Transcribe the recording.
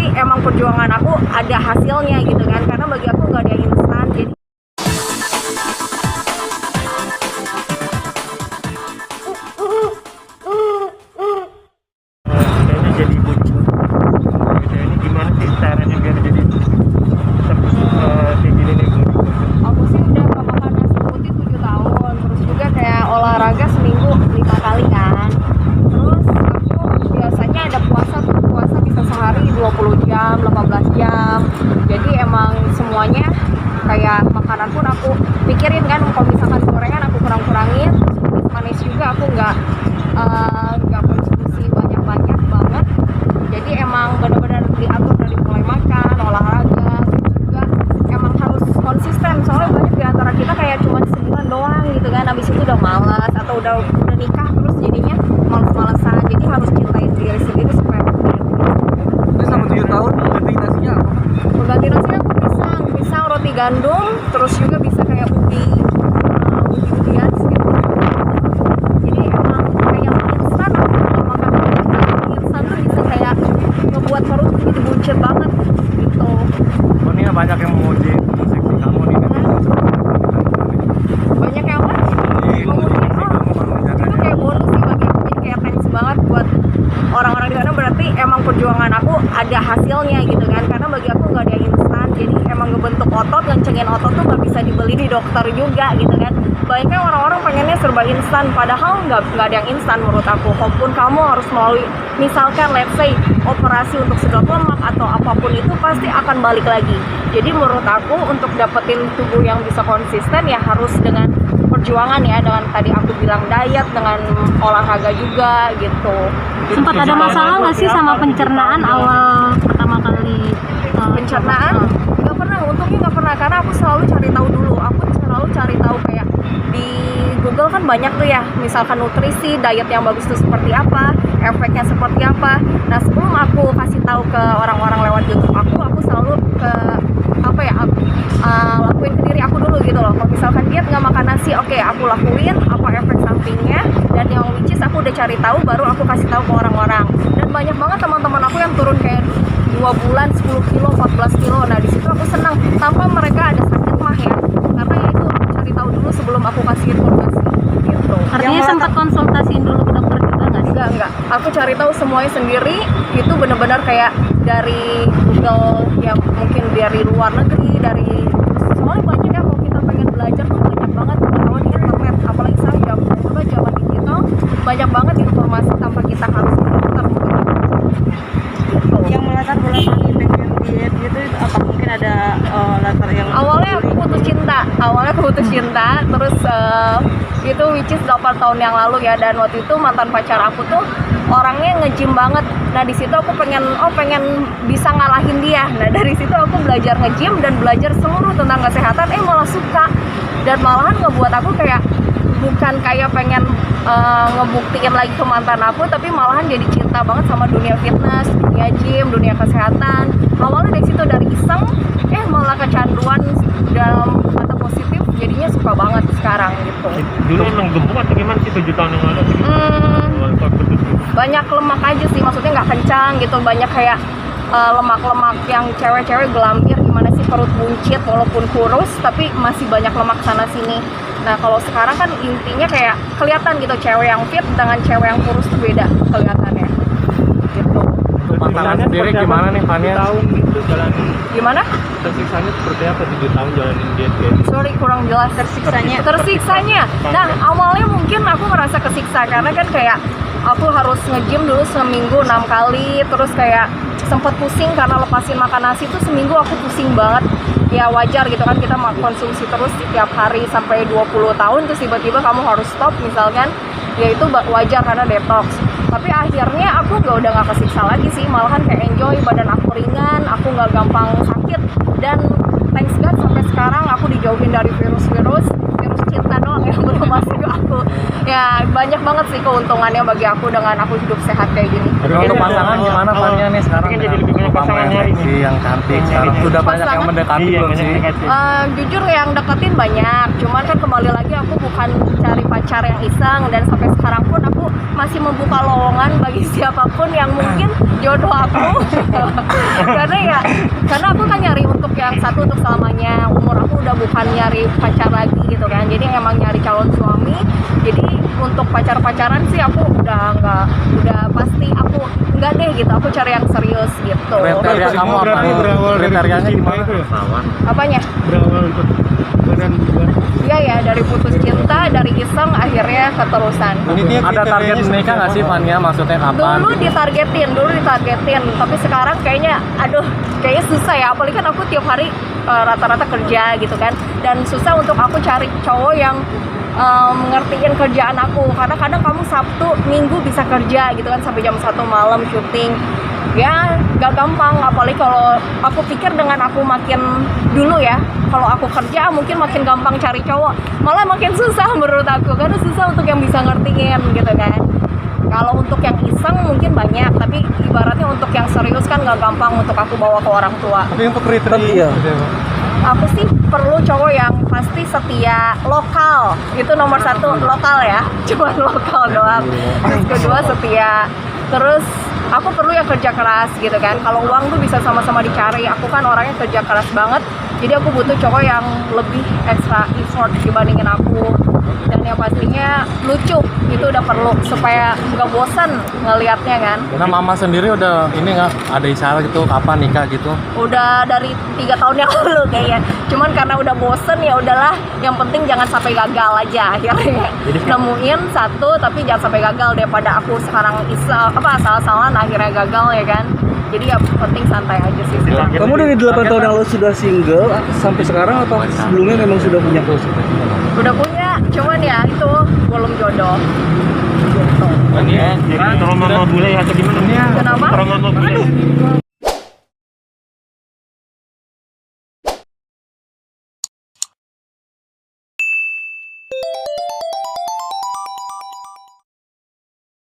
berarti emang perjuangan aku ada hasilnya gitu kan, karena bagi aku nggak ada yang instan. Jadi kayaknya jadi bucin gitu. Ini gimana sih caranya biar jadi kayak gini nih Bu? aku sih udah nggak makan nasi putih 7 tahun, terus juga kayak olahraga seminggu 5 kali kan. Terus aku biasanya ada puasa bisa sehari 20 jam, 18 jam. Jadi emang semuanya kayak makanan pun aku pikirin kan, kalau misalkan gorengan aku kurang-kurangin, terus manis juga aku nggak konsumsi banyak-banyak banget. Jadi emang benar-benar diatur dari mulai makan, olahraga, terus juga emang harus konsisten. Soalnya banyak di antara kita kayak cuma sebulan doang gitu kan, habis itu udah malas atau udah nikah terus jadinya males-malesan. Jadi harus cintain diri sendiri supaya Terus selama 7 tahun ganti nasinya apa? pengganti nasinya aku pisang, roti gandum, terus juga bisa kayak ubi-ubian gitu. Jadi emang kayak instan, aku kalau makan mie instan tuh bisa kayak ngebuat perut jadi buncit banget gitu. Oh, ini banyak yang memuji seksi kamu nih. Banyak yang apa? Memuji kamu kalau menjaga Itu kayak bonus sih bagi aku, jadi kayak thanks banget buat orang-orang di sana. Berarti emang perjuangan aku ada hasilnya gitu kan, karena bagi aku nggak ada yang instan. Jadi emang ngebentuk otot, ngencengin otot tuh nggak bisa dibeli di dokter juga gitu kan. Banyaknya orang-orang pengennya serba instan, padahal nggak ada yang instan menurut aku. Walaupun kamu harus melalui misalkan let's say operasi untuk sedot lemak atau apapun, itu pasti akan balik lagi. Jadi menurut aku untuk dapetin tubuh yang bisa konsisten ya harus dengan perjuangan ya, dengan tadi aku bilang diet, dengan olahraga juga gitu. Sempat ada masalah nggak sih sama pencernaan awal pertama kali? Pencernaan nggak pernah, untungnya nggak pernah, karena aku selalu cari tahu dulu. Aku selalu cari tahu kayak di Google kan banyak tuh ya, misalkan nutrisi, diet yang bagus itu seperti apa, efeknya seperti apa. Nah sebelum aku kasih tahu ke orang-orang lewat YouTube aku selalu ke lakuin ke diri aku dulu gitu loh. Kalau misalkan diet nggak makan nasi, oke, aku lakuin apa efek sampingnya, dan yang which is aku udah cari tahu baru aku kasih tahu ke orang-orang. Dan banyak banget teman-teman aku yang turun kayak 2 bulan 10 kilo, 14 kilo. Nah di situ aku senang tanpa mereka ada sakit mah ya, karena ya itu aku cari tahu dulu sebelum aku kasih informasi gitu. Artinya sempat konsultasiin dulu ke dokter juga nggak sih? Enggak, aku cari tahu semuanya sendiri. Itu benar-benar kayak dari Google ya, mungkin dari luar negeri, dari soalnya banyak ya, kalau kita pengen belajar tuh banyak banget pengetahuan di internet, apalagi sekarang zaman digital, banyak banget informasi tanpa kita harus ke dokter gitu. Yang melatar belakangi pengen diet gitu itu apa, mungkin ada latar yang Awalnya aku putus cinta, terus itu which is 8 tahun yang lalu ya, dan waktu itu mantan pacar aku tuh orangnya nge-gym banget. Nah di situ aku pengen bisa ngalahin dia. Nah dari situ aku belajar nge-gym dan belajar seluruh tentang kesehatan, malah suka, dan malahan ngebuat aku kayak bukan kayak pengen ngebuktiin lagi ke mantan aku, tapi malahan jadi cinta banget sama dunia fitness, dunia gym, dunia kesehatan. Awalnya dari situ, dari iseng, malah kecanduan dalam kata positif, jadinya suka banget sekarang gitu. Dulu emang gemuk atau gimana sih 7 tahun yang lalu? Banyak lemak aja sih, maksudnya nggak kencang gitu, banyak kayak lemak-lemak yang cewek-cewek gelambir gimana sih, perut buncit walaupun kurus tapi masih banyak lemak sana sini. Nah kalau sekarang kan intinya kayak kelihatan gitu, cewek yang fit dengan cewek yang kurus tuh beda kelihatannya gitu. Untuk pasangan sendiri gimana nih Fania? 7 tahun gitu jalanin. Gimana? Tersiksanya seperti apa 7 tahun jalanin diet kayak gitu? Sorry, kurang jelas. Tersiksanya. Nah awalnya mungkin aku ngerasa kesiksa karena kan kayak aku harus nge-gym dulu seminggu 6 kali, terus kayak sempet pusing karena lepasin makan nasi tuh seminggu aku pusing banget. Ya wajar gitu kan, kita konsumsi terus setiap hari sampai 20 tahun, terus tiba-tiba kamu harus stop misalkan, ya itu wajar karena detox. Tapi akhirnya aku udah nggak kesiksa lagi sih, malahan kayak enjoy, badan aku ringan, aku nggak gampang sakit, dan thanks God sampai sekarang aku dijauhin dari virus cinta doang yang belum masuk ke aku. Ya banyak banget sih keuntungannya bagi aku dengan aku hidup sehat kayak gini. Untuk pasangan gimana Fania nih sekarang? Mungkin jadi lebih banyak pasangannya seksi yang cantik sekarang sudah banyak yang mendekati belum sih? Jujur yang deketin banyak, cuman kan kembali lagi aku bukan cari pacar yang iseng, dan sampai sekarang pun aku masih membuka lowongan bagi siapapun yang mungkin jodoh aku. karena aku kan nyari untuk yang satu untuk selamanya. Umur aku udah bukan nyari pacar lagi gitu kan, jadi emang nyari calon suami. Jadi untuk pacaran sih aku udah pasti aku enggak deh gitu, aku cari yang serius gitu. Kriteria kamu apa? Berarti berawal dari Kriterianya putus cinta gimana? itu ya? Apanya? Berawal untuk badan dua. Iya ya, dari putus cinta, dari iseng akhirnya keterusan. Ada target menikah nggak sih Fania? Maksudnya kapan? Dulu ditargetin, tapi sekarang kayaknya susah ya, apalagi kan aku tiap hari rata-rata kerja gitu kan, dan susah untuk aku cari cowok yang ngertiin kerjaan aku, karena kadang kamu Sabtu Minggu bisa kerja gitu kan sampai jam 1 malam syuting, ya gak gampang. Apalagi kalau aku pikir dengan aku makin dulu ya, kalau aku kerja mungkin makin gampang cari cowok, malah makin susah menurut aku, karena susah untuk yang bisa ngertiin gitu kan. Kalau untuk yang iseng mungkin banyak, tapi ibaratnya untuk yang serius kan gak gampang untuk aku bawa ke orang tua. Tapi untuk kriteria Aku sih perlu cowok yang pasti setia, lokal, itu nomor satu, lokal ya, cuman lokal doang. Terus kedua setia, terus aku perlu yang kerja keras gitu kan. Kalau uang tuh bisa sama-sama dicari, aku kan orangnya kerja keras banget, jadi aku butuh cowok yang lebih extra effort dibandingin aku. Dan yang pastinya lucu, itu udah perlu supaya nggak bosan ngelihatnya kan. Nah, mama sendiri udah ini nggak ada isyarat gitu kapan nikah gitu? Udah dari 3 tahun yang lalu kayaknya, cuman karena udah bosen ya udahlah, yang penting jangan sampai gagal aja akhirnya. Nemuin satu tapi jangan sampai gagal, daripada aku sekarang asal-asalan akhirnya gagal ya kan. Jadi ya penting santai aja sih. Kamu dari 8 tahun yang lalu sudah single sampai sekarang atau sebelumnya memang sudah punya pasangan? Udah punya, cuman ya itu belum jodoh. Jadi kalau mama bule atau gimana? Kenapa?